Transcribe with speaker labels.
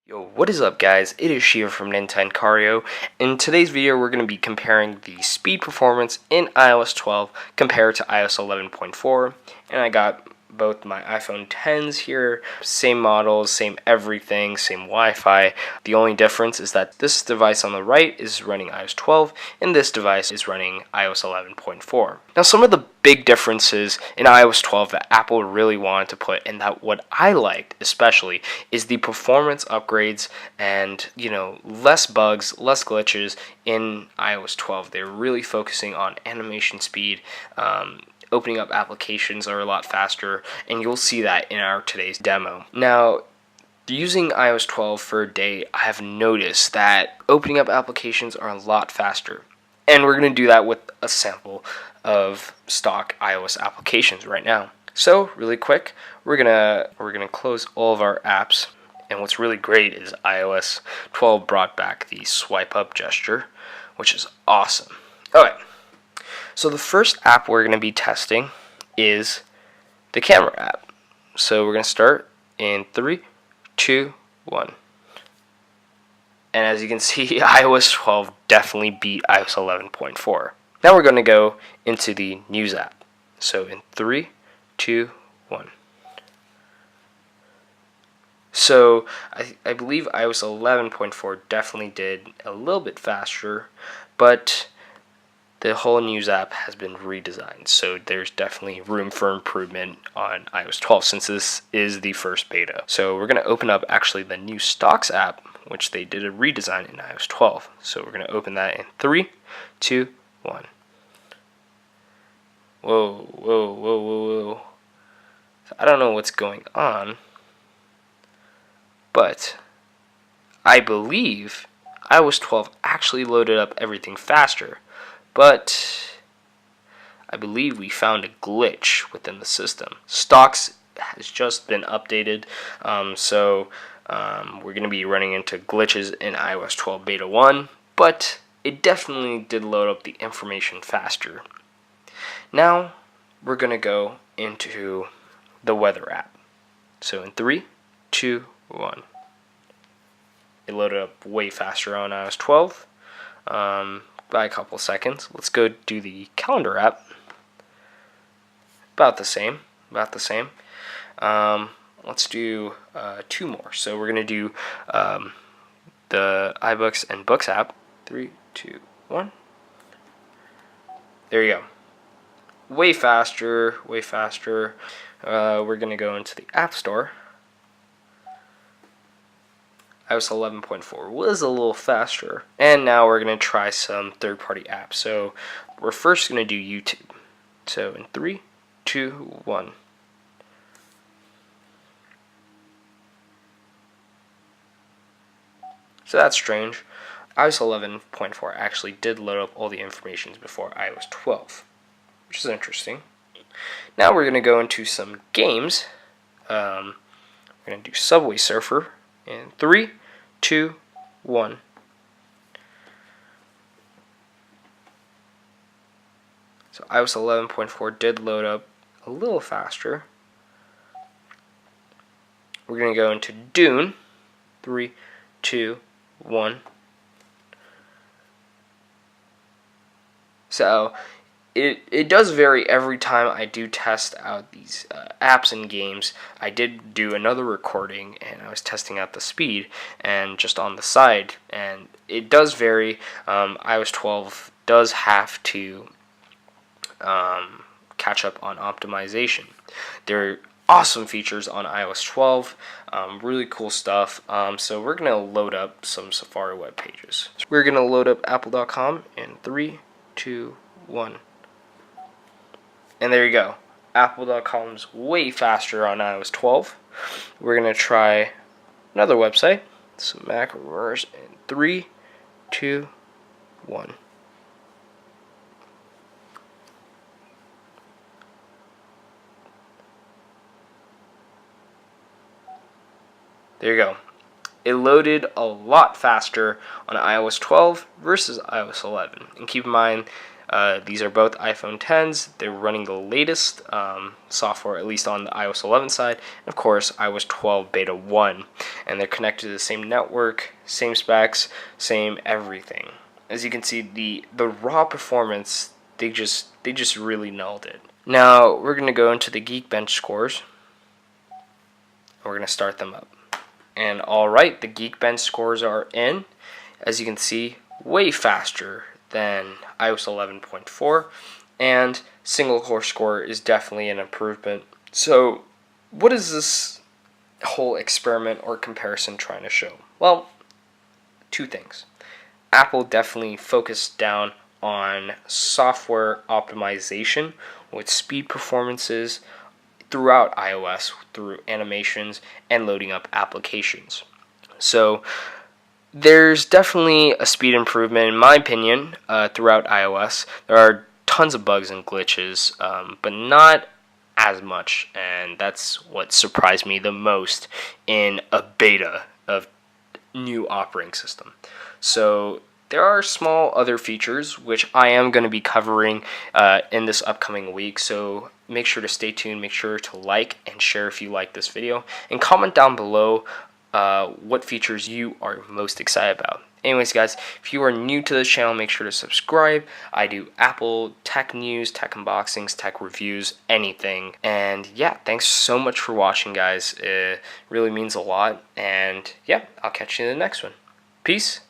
Speaker 1: Yo, what is up guys? It is Shiva from Nintencario. In today's video we're going to be comparing the speed performance in iOS 12 compared to iOS 11.4, and I got both my iPhone 10s here, same models, same everything, same Wi-Fi. The only difference is that this device on the right is running iOS 12 and this device is running iOS 11.4. Now some of the big differences in iOS 12 that Apple really wanted to put, and that what I liked especially, is the performance upgrades and, less bugs, less glitches in iOS 12. They're really focusing on animation speed. Opening up applications are a lot faster, and you'll see that in our today's demo. Now, using iOS 12 for a day, I have noticed that opening up applications are a lot faster. And we're going to do that with a sample of stock iOS applications right now. So, really quick, we're gonna close all of our apps. And what's really great is iOS 12 brought back the swipe up gesture, which is awesome. Okay. So the first app we're going to be testing is the camera app. So we're going to start in 3, 2, 1. And as you can see, iOS 12 definitely beat iOS 11.4. Now we're going to go into the News app. So in 3, 2, 1. So I believe iOS 11.4 definitely did a little bit faster, but the whole News app has been redesigned, so there's definitely room for improvement on iOS 12 since this is the first beta. So we're going to open up actually the new Stocks app, which they did a redesign in iOS 12. So we're going to open that in 3, 2, 1. Whoa, whoa, whoa, whoa, whoa. I don't know what's going on, but I believe iOS 12 actually loaded up everything faster. But I believe we found a glitch within the system. Stocks has just been updated, so we're going to be running into glitches in iOS 12 Beta 1, but it definitely did load up the information faster. Now we're going to go into the Weather app. So in 3, 2, 1. It loaded up way faster on iOS 12. By a couple seconds. Let's go do the Calendar app. About the same. Let's do 2 more. So we're going to do the iBooks and Books app. 3, 2, 1. There you go. Way faster. We're going to go into the App Store. iOS 11.4 was a little faster. And now we're going to try some third-party apps. So we're first going to do YouTube. So in 3, 2, 1. So that's strange. iOS 11.4 actually did load up all the information before iOS 12, which is interesting. Now we're going to go into some games. We're going to do Subway Surfer. In 3, 2, 1. So iOS 11.4 did load up a little faster. We're going to go into Dune. 3, 2, 1. So it does vary every time I do test out these apps and games. I did do another recording and I was testing out the speed and just on the side, and it does vary. iOS 12 does have to catch up on optimization. There are awesome features on iOS 12, really cool stuff. So we're going to load up some Safari web pages. So we're going to load up apple.com in 3, 2, 1. And there you go. Apple.com's way faster on iOS 12. We're going to try another website. So Mac reverse in 3, 2, 1. There you go. It loaded a lot faster on iOS 12 versus iOS 11. And keep in mind, These are both iPhone 10s. They're running the latest software, at least on the iOS 11 side, and of course iOS 12 Beta 1. And they're connected to the same network, same specs, same everything. As you can see, the raw performance, they just really nailed it. Now we're gonna go into the Geekbench scores. We're gonna start them up. And alright, the Geekbench scores are in. As you can see, way faster than iOS 11.4, and single core score is definitely an improvement. So what is this whole experiment or comparison trying to show? Well, two things. Apple definitely focused down on software optimization with speed performances throughout iOS through animations and loading up applications. So there's definitely a speed improvement, in my opinion, throughout iOS. There are tons of bugs and glitches, but not as much, and that's what surprised me the most in a beta of new operating system. So there are small other features which I am going to be covering in this upcoming week, so make sure to stay tuned, make sure to like and share if you like this video, and comment down below what features you are most excited about. Anyways, guys, if you are new to this channel, make sure to subscribe. I do Apple tech news, tech unboxings, tech reviews, anything. And yeah, thanks so much for watching, guys. It really means a lot. And yeah, I'll catch you in the next one. Peace.